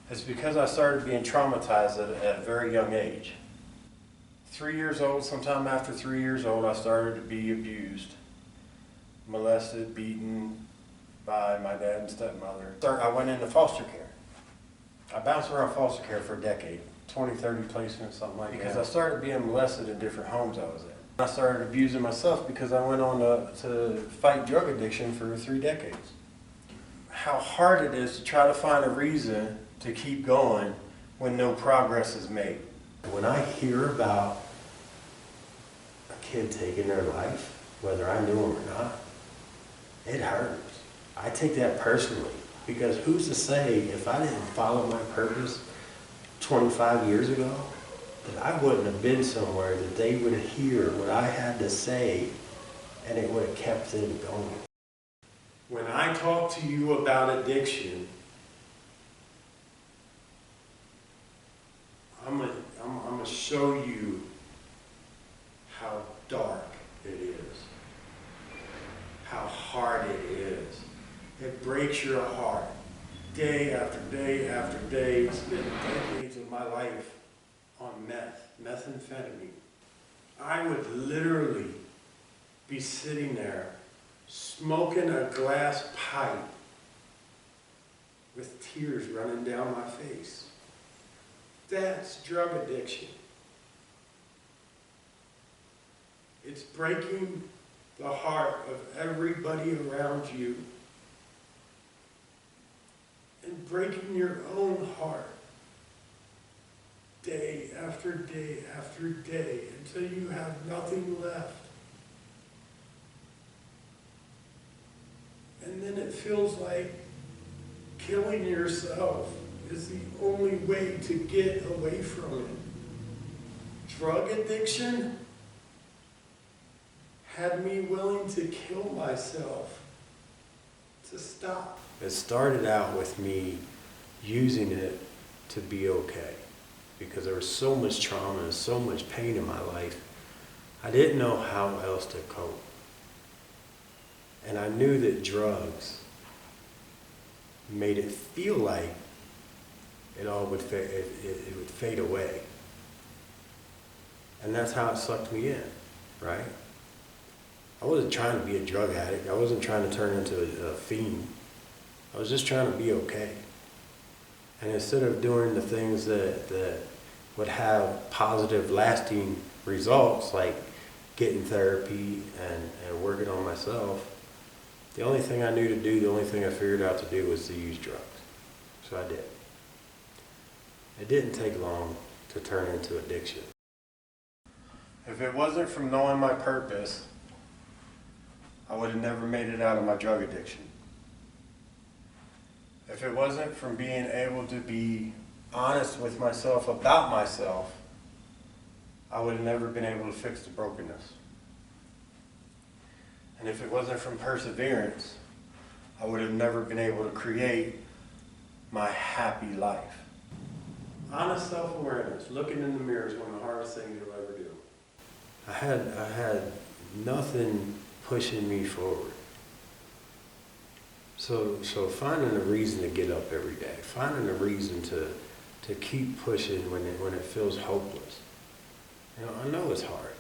It's because I started being traumatized at a very young age. 3 years old, sometime after 3 years old, I started to be abused, molested, beaten by my dad and stepmother. I went into foster care. I bounced around foster care for a decade, 20, 30 placements, something like that. Because I started being molested in different homes I was in. I started abusing myself because I went on to fight drug addiction for 3 decades. How hard it is to try to find a reason to keep going when no progress is made. When I hear about a kid taking their life, whether I knew him or not, it hurts. I take that personally, because who's to say if I didn't follow my purpose 25 years ago, that I wouldn't have been somewhere that they would hear what I had to say and it would have kept them going. When I talk to you about addiction, I'm gonna show you how dark it is, how hard it is. It breaks your heart. Day after day after day, I spent decades of my life on methamphetamine. I would literally be sitting there smoking a glass pipe with tears running down my face. That's drug addiction. It's breaking the heart of everybody around you and breaking your own heart day after day after day until you have nothing left. And then it feels like killing yourself is the only way to get away from it. Drug addiction had me willing to kill myself to stop. It started out with me using it to be okay, because there was so much trauma and so much pain in my life. I didn't know how else to cope. And I knew that drugs made it feel like it all would it would fade away. And that's how it sucked me in, right? I wasn't trying to be a drug addict. I wasn't trying to turn into a fiend. I was just trying to be okay. And instead of doing the things that would have positive, lasting results, like getting therapy and working on myself, the only thing I knew to do, the only thing I figured out to do was to use drugs. So I did. It didn't take long to turn into addiction. If it wasn't from knowing my purpose, I would have never made it out of my drug addiction. If it wasn't from being able to be honest with myself about myself, I would have never been able to fix the brokenness. And if it wasn't from perseverance, I would have never been able to create my happy life. Honest self-awareness, looking in the mirror, is one of the hardest things you'll ever do. I had nothing pushing me forward. So finding a reason to get up every day, finding a reason to keep pushing when it feels hopeless. You know, I know it's hard.